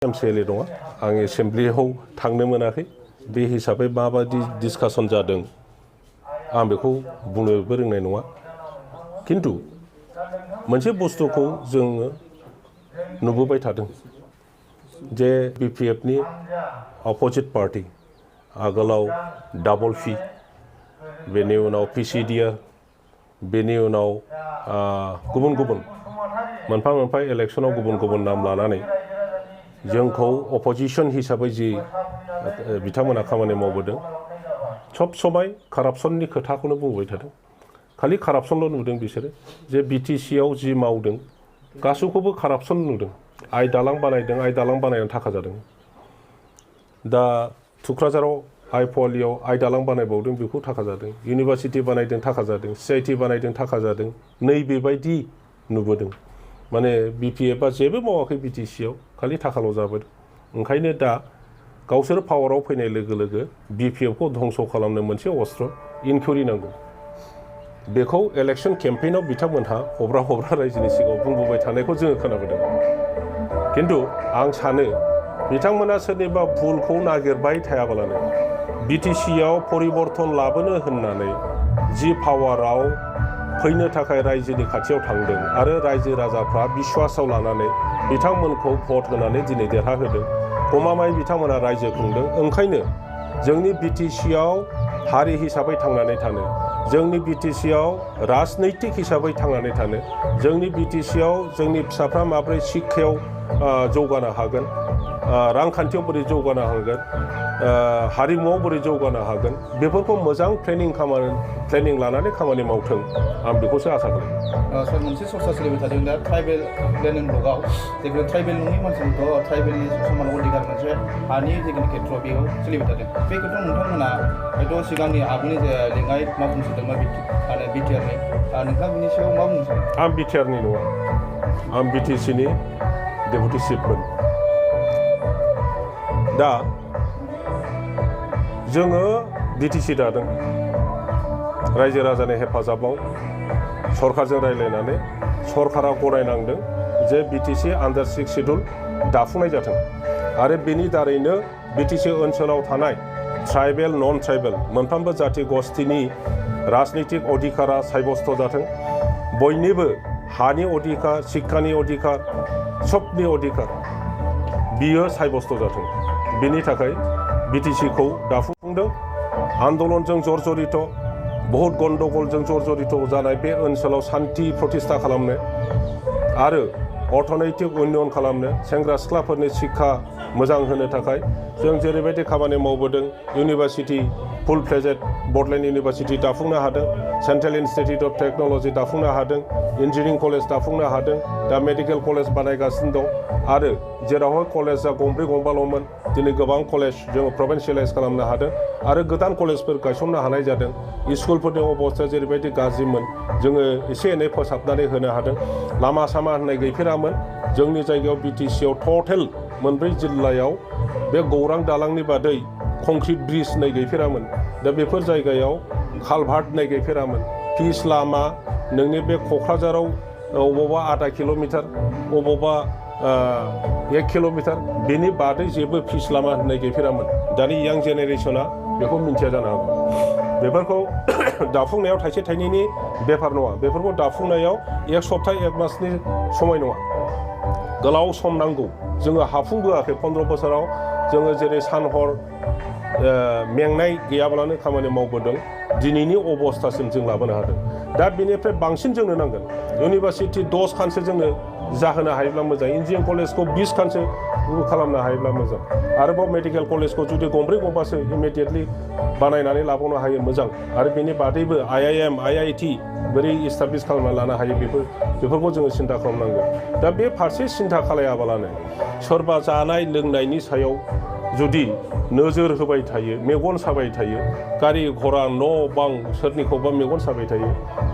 MCLA दङ आं एसेम्ब्लियाव थांनो मोनाखै बे हिसाबै माबादि डिसकासन जादों आं बेखौ बुंनोबो रोंनाय नङा किन्तु मोनसे बुस्थुखौ जोङो नुबोबाय थादों जे BPF नि अपोजिट पार्टी आगोलाव डाबल फी बेनि उनाव PCDR बेनि उनाव गुबुन गुबुन मोनफा मोनफा इलेक्शनाव गुबुन गुबुन नाम लानानै जोंखौ अपोजिशन हिसाबै जि बिथांमोना खामानि मावबोदों सब समाय कारापसननि खोथाखौनो बुंबाय थादों खालि कारापसनल' नुदों बिसोरो जे BTC आव जि मावदों गासैखौबो कारापसन नुदों आइ दालां बानायदों आइ दालां बानायनानै थाखा जादों दा थुक्राझाराव आइ पवालियाव आइ दालां बानायबावदों बेखौ थाखा जादों इउनिभार्सिटि बानायदों थाखा जादों CIT बानायदों थाखा जादों नैबेबायदि नुबोदों माने BPF आ जेबो मावाखै BTC आव खालि थाखाल' जाबोदों ओंखायनो दा गावसोर पावाराव फैनाय लोगो लोगो BPF खौ धंस खालामनो मोनसे अस्त्र इनकुइरि नांगौ बेखौ इलेक्शन केम्पेइनाव बिथांमोनहा हब्रा हब्रा रायजोनि सिगाङाव बुंबोबाय थानायखौ जोङो खोनाबोदों किन्तु आं सानो बिथांमोना सोरनिबा भुलखौ नागिरबाय थायाबालानो BTC आव परिबर्तन लाबोनो होननानै जि पावाराव फैनो थाखाय रायजोनि खाथियाव थांदों आरो रायजो राजाफ्रा बिश्वासाव लानानै बिथांमोनखौ भट होनानै दिनै देरहाहोदों गमामायै बिथांमोना रायजो खुंदों ओंखायनो जोंनि BTC आव हारि हिसाबै थांनानै थानो जोंनि BTC आव राजनैतिक हिसाबै थांनानै थानो जोंनि BTC आव जोंनि फिसाफ्रा माब्रै शिक्षायाव जौगानो हागोन रांखान्थियाव बोरै जौगानो हागोन हारिमुआव बोरै जौगानो हागोन बेफोरखौ मोजां प्लेनिं लानानै खामानि मावथों आं बेखौसो आसा खालामो सार मोनसे सरसा सोलिबाय थादों दा ट्राइबेल प्लेनिं ब्लकआव जेखौ ट्राइबेल नङि मानसिफोरखौ ट्राइबेलनि समान अधिकार मोनसे हानि जेखिनि खेथ्र बेयाव सोलिबाय थादों बे खेथ्रआव नोंथांमोना हयथ' सिगांनि आगुनि लिङाय मा बुंसोदोंमोन BTR नि नोंथाङा बिनि सायाव मा बुंनो सानो आं BTR नि नङा आं BTC नि डेपुटि चिफमोन दा जोङो BTC दादों रायजो राजानि हेफाजाबाव सरकारजों रायज्लायनानै सरकारा गनायनांदों जे BTC आन्डार 6 शिड्युल दाफुंनाय जाथों आरो बेनि दारैनो BTC ओनसोलाव थानाय ट्राइबेल नन ट्राइबेल मोनफ्रोमबो जाति गस्थिनि राजनैतिक अधिकारा साब्यस्त जाथों बयनिबो हानि अधिकार शिक्षानि अधिकार सबनि अधिकार बियो साब्यस्त जाथों बेनि थाखाय BTC खौ दाफुंदों आन्दलनजों जर्जरित बहुत गन्डगलजों जर्जरित जानाय बे ओनसोलाव शान्ति प्रतिष्ठा खालामनो आरो अर्थनैतिक उन्नयन खालामनो सेंग्रा सिख्लाफोरनि शिक्षा मोजां होनो थाखाय जों जेरैबायदि खामानि मावबोदों इउनिभार्सिटि फुल फ्लेजेड बडलेण्ड इउनिभार्सिटि दाफुंनो हादों सेन्ट्रेल इन्स्टिटिउट अफ टेक्न'लजि दाफुंनो हादों इन्जिनियारिं कलेज दाफुंनो हादों दा मेडिकेल कलेज बानायगासिनो दं आरो जेरावहाय कलेजआ गंब्रै गंबाल'मोन दिनै गोबां कलेज जोङो प्रभिन्सियेलाइज खालामनो हादों आरो गोदान कलेजफोर गायसननो हानाय जादों स्कुलफोरनि अबस्थाया जेरैबायदि गाज्रिमोन जोङो एसे एनै फोसाबनानै होनो हादों लामा सामा होननाय गैफेरामोन जोंनि जायगायाव BTC आव टटेल मोनब्रै जिल्लायाव बे गौरां दालांनि बादै कंक्रिट ब्रिज होननाय गैफेरामोन दा बेफोर जायगायाव कालभार्ट होननाय गैफेरामोन पिच लामा नोंनि बे क'क्राझाराव अबावबा आधा किल'मिटार अबावबा 1 किल'मिटार बेनि बादै जेबो पिच लामा होननाय गैफेरामोन दानि यां जेनेरेसना बेखौ मिन्थिया जानो हागौ बेफोरखौ दाफुंनायाव थाइसे थाइनैनि बेफार नङा बेफोरखौ दाफुंनायाव 1 सप्ता 1 मासनि समय नङा गोलाव सम नांगौ जोङो हाफुंबोआखै 15 बोसोराव जोङो जेरै सान हर मेंनाय गैयाब्लानो खामानि मावबोदों दिनैनि अबस्थासिम जों लाबोनो हादों दा बेनिफ्राय बांसिन जोंनो नांगोन इउनिभार्सिटि 10 खानसो जोंनो जाहोनो हायोब्ला मोजां इन्जिनियारिं कलेजखौ 20 खानसो खालामनो हायोब्ला मोजां आरोबाव मेडिकेल कलेजखौ जुदि गंब्रै गंबासो इमिडियेटलि बानायनानै लाबावनो हायो मोजां आरो बेनि बादैबो IIM IIT बोरै इस्टाब्लिश खालामना लानो हायो बेफोरखौ जोङो सिन्था खालामनांगौ दा बे फारसे सिन्था खालायाबालानो सोरबा जानाय लोंनायनि सायाव जुदि नोजोर होबाय थायो मेगन साबाय थायो गारि घरा न' बां सोरनिखौबा मेगन साबाय थायो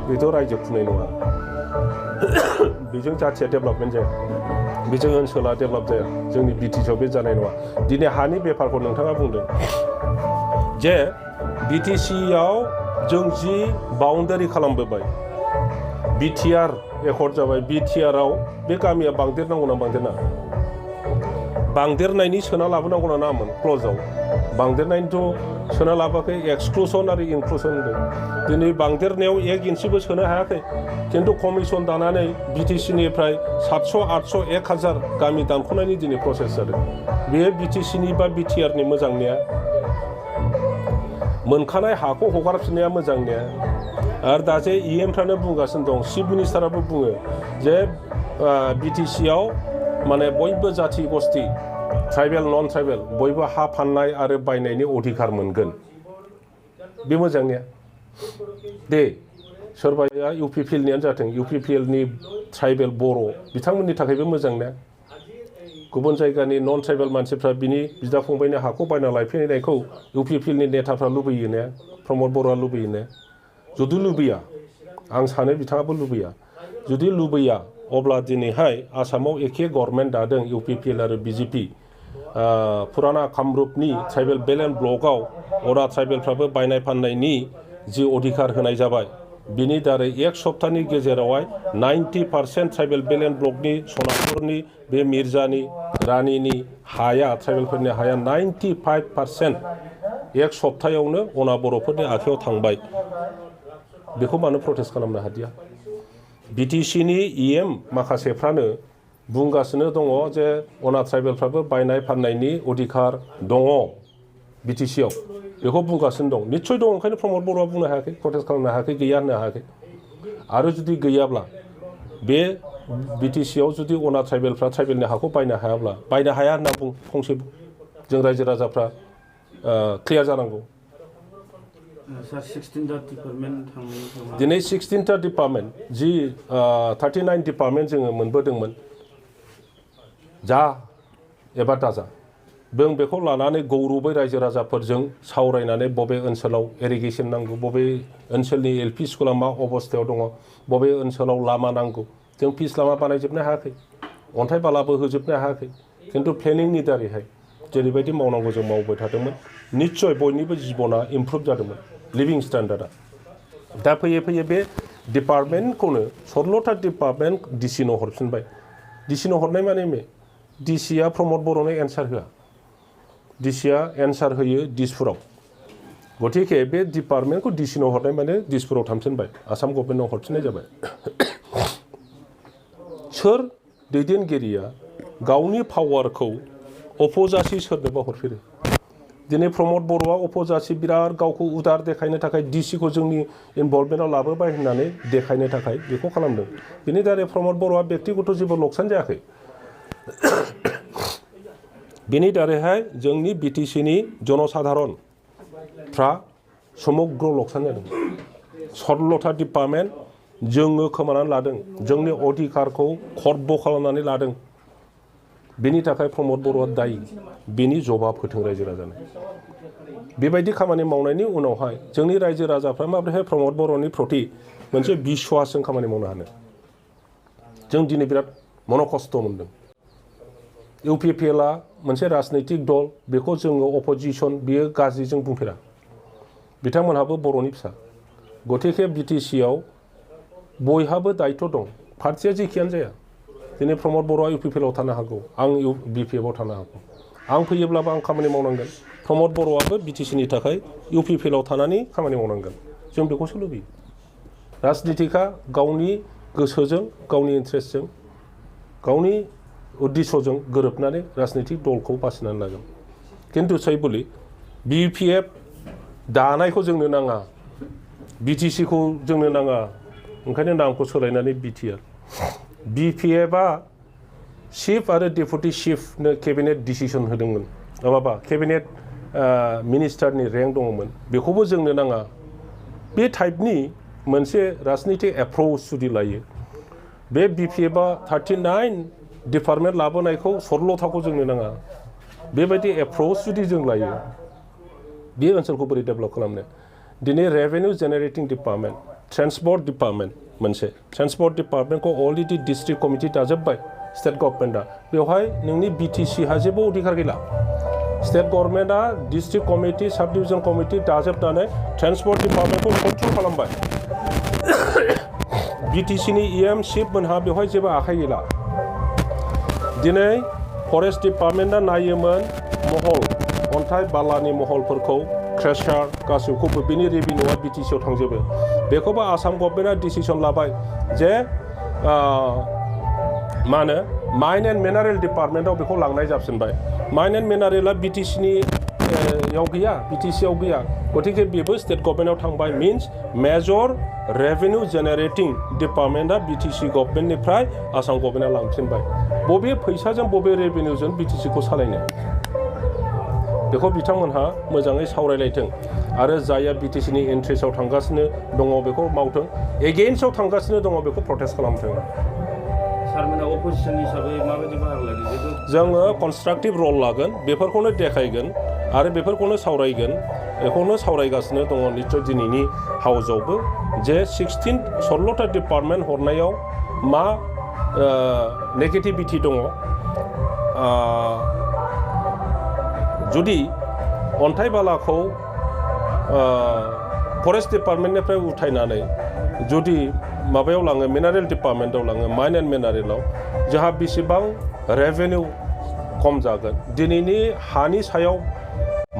बेथ' रायजो खुंनाय नङा बेजों जाथिया डेभेलपमेन्ट जाया बेजों ओनसोला डेभेलप जाया जोंनि BTC आव बे जानाय नङा दिनै हानि बेफारखौ नोंथाङा बुंदों जे BTC आव जों जि बाउन्डारि खालामबोबाय BTR एकर्ड जाबाय BTR आव बे गामिया बांदेरनांगौ ना बांदेरनाङा बांदेरनायनि सोना लाबोनांगौ ना नामोन क्ल'जआव बांदेरनायनिथ' सोना लाबोआखै एक्सक्लुसन आरो इनक्लुसन होनदों दिनै बांदेरनायाव 1 इन्सिबो सोनो हायाखै खिन्थु कमिसन दानानै बिटिसिनिफ्राय 700 800 1000 गामि दानख'नायनि दिनै प्रसेस जादों बेयो बिटिसिनि बा बिटिआरनि मोजांनिया मोनखानाय हाखौ हगारफिननाया मोजांनिया आरो दा जे इएमफ्रानो बुंगासिनो दं चिफ मिनिस्टाराबो बुङो जे बिटिसिआव माने बयबो जाथि गस्थि ट्राइबेल नन ट्राइबेल बयबो हा फाननाय आरो बायनायनि अधिकार मोनगोन बे मोजांनिया दे सोरबाया इउपिपिएलनियानो जाथों इउपिपिएलनि ट्राइबेल बर' बिथांमोननि थाखायबो मोजांनिया गुबुन जायगानि नन ट्राइबेल मानसिफ्रा बिनि बिदा फंबायनि हाखौ बायना लायफैनायखौ इउपिपिएलनि नेताफ्रा लुबैयो ने प्रमद बर'आ लुबैयो ने जुदि लुबैया आं सानो बिथाङाबो लुबैया जुदि लुबैया अब्ला दिनैहाय आसामाव एखे गभर्नमेन्ट दादों इउपिपिएल आरो बिजेपि फुराना कामरुपनि ट्राइबेल बेल्ट एन्ड ब्लकआव अरा ट्राइबेलफ्राबो बायनाय फाननायनि जि अधिकार होनाय जाबाय बिनि दारै 1 सप्ताहनि गेजेरावहाय 90% ट्राइबेल बेल्ट एन्ड ब्लकनि सनापुरनि बे मिर्जानि रानिनि हाया ट्राइबेलफोरनि हाया 95% 1 सप्तायावनो अना बर'फोरनि आखायाव थांबाय बेखौ मानो प्रटेस्ट खालामनो हादिया बिटिसिनि इएम माखासेफ्रानो बुंगासिनो दङ जे अना ट्राइबेलफ्राबो बायनाय फाननायनि अधिकार दङ बिटिसिआव बेखौ बुंगासिनो दं निश्चय दं ओंखायनो प्रमद बर'आ बुंनो हायाखै प्रटेस्ट खालामनो हायाखै गैया होननो हायाखै आरो जुदि गैयाब्ला बे बिटिसिआव जुदि अना ट्राइबेलफ्रा ट्राइबेलनि हाखौ बायनो हायाब्ला बायनो हाया होनना बुं फंसे जों रायजो राजाफ्रा क्लियार जानांगौ दिनै 16टा डिपार्टमेन्ट जि 39 डिपार्टमेन्ट जोङो मोनबोदोंमोन जा एबा दाजा जों बेखौ लानानै गौरबै रायजो राजाफोरजों सावरायनानै बबे ओनसोलाव इरिगेसन नांगौ बबे ओनसोलनि एलपि स्कुला मा अबस्थायाव दङ बबे ओनसोलाव लामा नांगौ जों पिच लामा बानायजोबनो हायाखै अन्थाइ बालाबो होजोबनो हायाखै खिन्थु प्लेनिंनि दारैहाय जेरैबायदि मावनांगौ जों मावबाय थादोंमोन निश्चय बयनिबो जिबना इमप्रुभ जादोंमोन लिभिं स्टेन्डार्डआ दा फैयै फैयै बे डिपार्टमेन्टखौनो 16टा डिपार्टमेन्ट डिसिनो हरफिनबाय डिसिनो हरनाय माने डिसिआ प्रमद बर'नो एन्सार होआ डिसिआ एन्सार होयो दिसपुराव गतिके बे डिपार्टमेन्टखौ डिसिनो हरनाय माने दिसपुराव थांफिनबाय आसाम गभर्नमेन्टआव हरफिननाय जाबाय सोर दैदेनगिरिया गावनि पावारखौ अपजासि सोरनोबा हरफिरो दिनै प्रमद बर'आ अपजासि बिराद गावखौ उदार देखायनो थाखाय डिसिखौ जोंनि इनभल्भमेन्टआव लाबोबाय होननानै देखायनो थाखाय बेखौ खालामदों बिनि दारै प्रमद बर'आ बेक्तिगत जेबो लकसान जायाखै बेनि दारैहाय जोंनि बिटिसिनि जनसाधारनफ्रा समग्र लकसान जादों 16टा डिपार्टमेन्ट जोङो खोमानानै लादों जोंनि अधिकारखौ खर्ब खालामनानै लादों बेनि थाखाय प्रमद बर'आ दायी बेनि जबाब होथों रायजो राजानो बेबायदि खामानि मावनायनि उनावहाय जोंनि रायजो राजाफ्रा माब्रैहाय प्रमद बर'नि प्रति मोनसे बिश्वासजों खामानि मावनो हानो जों दिनै बिराद मनखस्थ मोनदों इउपिपिएलआ मोनसे राजनैतिक दल बेखौ जोङो अपोजिसन बियो गाज्रि जों बुंफेरा बिथांमोनहाबो बर'नि फिसा गतिके बिटिसिआव बयहाबो दायित्व दं पार्टिया जेखियानो जाया दिनै प्रमद बर'आ इउपिपिएलआव थानो हागौ आं बिपिएफआव थानो हागौ आं फैयोब्लाबो आं खामानि मावनांगोन प्रमद बर'आबो बिटिसिनि थाखाय इउपिपिएलआव थानानै खामानि मावनांगोन जों बेखौसो लुबैयो राजनितिकआ गावनि गोसोजों गावनि इन्ट्रेस्टजों गावनि उद्देश्यजों गोरोबनानै राजनैतिक दलखौ बासिनानै लागोन खिन्थु सैबुलि बिपिएफ दानायखौ जोंनो नाङा बिटिसिखौ जोंनो नाङा ओंखायनो नामखौ सोलायनानै बिटिआर बिपिएफआ चिफ आरो डेपुटि चिफनो केबिनेट डिसिसन होदोंमोन माबा केबिनेट मिनिस्टारनि रेंक दङमोन बेखौबो जोंनो नाङा बे टाइपनि मोनसे राजनितिक एप्रोच जुदि लायो बे बिपिएफआ 39 डिपार्टमेन्ट लाबोनायखौ 16टाखौ जोंनो नाङा बेबायदि एप्रोच जुदि जों लायो बे ओनसोलखौ बोरै डेभेलप खालामनो दिनै revenue generating department transport department मोनसे ट्रेन्सपर्ट डिपार्टमेन्टखौ अलरेडि डिस्ट्रिक्ट कमिटि दाजोब्बाय स्टेट गभर्नमेन्टआ बेवहाय नोंनि बिटिसिहा जेबो अधिकार गैला स्टेट गभर्नमेन्टआ district committee sub division committee दाजोबनानै ट्रेन्सपर्ट डिपार्टमेन्टखौ कन्ट्रल खालामबाय बिटिसिनि इएम चिफ मोनहा बेवहाय जेबो आखाइ गैला दिनै फरेस्ट डिपार्टमेन्टआ नायोमोन महल अन्थाइ बालानि महलफोरखौ क्रेसार गासैखौबो बिनि रेभिनिउआ बिटिसिआव थांजोबो बेखौबो आसाम गभर्नमेन्टआ डिसिसन लाबाय जे मा होनो माइन एन्ड मिनारेल डिपार्टमेन्टआव बेखौ लांनाय जाफिनबाय माइन एन्ड मिनारेला बिटिसिनि याव गैया बिटिसिआव गैया गतिके बेबो स्टेट गभर्नमेन्टआव थांबाय मिन्स मेजर रेभिनिउ जेनेरेटिं डिपार्टमेन्टआ बिटिसि गभर्नमेन्टनिफ्राय आसाम गभर्नमेन्टआ लांफिनबाय बबे फैसाजों बबे रेभिनिउजों बिटिसिखौ सालायनो बेखौ बिथांमोनहा मोजाङै सावरायलायथों आरो जायहा बिटिसिनि इन्ट्रेस्टआव थांगासिनो दङ बेखौ मावथों एगेइन्स्टआव थांगासिनो दङ बेखौ प्रटेस्ट खालामथों सारमोना अपोजिसन हिसाबै माबायदि बाहागो लादों जोङो कनस्ट्राक्टिभ रल लागोन बेफोरखौनो देखायगोन आरो बेफोरखौनो सावरायगोन बेखौनो सावरायगासिनो दङ निश्चय दिनैनि हाउसआवबो जे 16ता डिपार्टमेन्ट हरनायाव मा नेगेटिभिटि दङ जुदि अन्थाइ बालाखौ फरेस्ट डिपार्टमेन्टनिफ्राय उठायनानै जुदि माबायाव लाङो मिनारेल डिपार्टमेन्टआव लाङो माइन एन्ड मिनारेलाव जोंहा बेसेबां रेभिनिउ खम जागोन दिनैनि हानि सायाव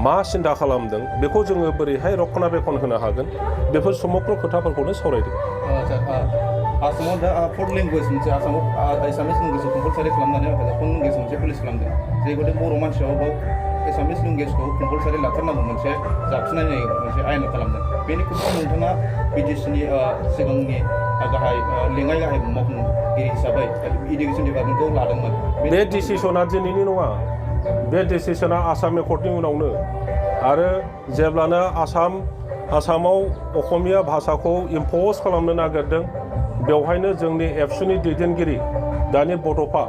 मा सिन्था खालामदों बेखौ जोङो बोरैहाय रक्षनाबेक्षन होनो हागोन बेफोर समग्र खोथाफोरखौनो सावरायदों आसामाव दा फर्थ लेंगुवेज मोनसे आसामाव एसामिस लेंगुवेजखौ कम्पालसारि खालामनानै माखासे फर्थ लेंगुवेज मोनसे पुलिस खालामदों जेखौथे बर' मानसियाव एसामिस लेंगुवेजखौ कम्पालसारि लाथारनांगौ मोनसे जाबसिननाय मोनसे आयेन खालामदों बेनि खोथायाव नोंथाङा बिटिसिनि सिगांनि गाहाय लेङाइ गाहाय मावफुंगिरि हिसाबै इडुकेसन डिपार्टमेन्टखौ लादोंमोन बे डिसिसना दिनैनि नङा बे डिसिसना आसाम एकर्डनि उनावनो आरो जेब्लानो आसामाव असमिया भाषाखौ इम्पज खालामनो नागिरदों बेवहायनो जोंनि एबसुनि दैदेनगिरि दानि बड'फा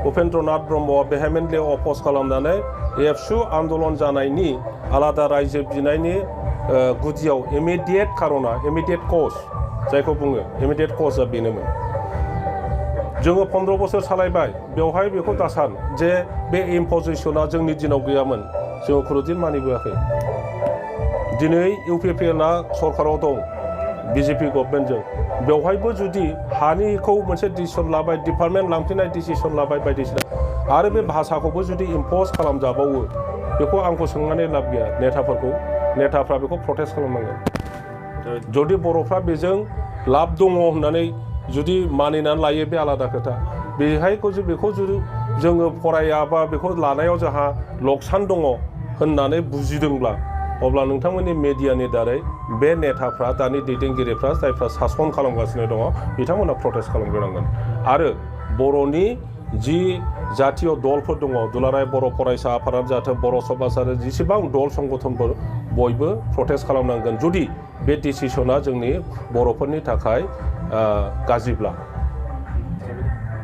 उपेन्द्रनाथ ब्रह्मआ भेहेमेन्टलि अपज खालामनानै एबसु आन्दलन जानायनि आलादा रायजो बिनायनि गुदियाव इमिडियेट खार'ना इमिडियेट कज जायखौ बुङो इमिडियेट कजआ बेनोमोन जोङो 15 बोसोर सालायबाय बेवहाय बेखौ दासान जे बे इम्पजिसना जोंनि दिनाव गैयामोन जोङो खुनुदिन मानिबोआखै दिनै इउपिपिएलआ सरकाराव दं बिजेपि गभर्नमेन्टजों बेवहायबो जुदि हानिखौ मोनसे डिसिसन लाबाय डिपार्टमेन्ट लांफिननाय डिसिसन लाबाय बायदिसिना आरो बे भाषाखौबो जुदि इम्पज खालामजाबावो बेखौ आंखौ सोंनानै लाब गैया नेताफ्रा बेखौ प्रटेस्ट खालामनांगोन जुदि बर'फ्रा बेजों लाब दङ होननानै जुदि मानिनानै लायो बे आलादा खोथा बेखौ जुदि जोङो फरायाबा बेखौ लानायाव जोंहा लकसान दङ होननानै बुजिदोंब्ला अब्ला नोंथांमोननि मेडियानि दारै बे नेताफ्रा दानि दैदेनगिरिफ्रा जायफ्रा सासन खालामगासिनो दङ बिथांमोना प्रटेस्ट खालामग्रोनांगोन आरो बर'नि जि जातीय दलफोर दङ दुलाराय बर' फरायसा आफादानो जाथों बर' समाज आरो जेसेबां दल संगठनफोर बयबो प्रटेस्ट खालामनांगोन जुदि बे डिसिसना जोंनि बर'फोरनि थाखाय गाज्रिब्ला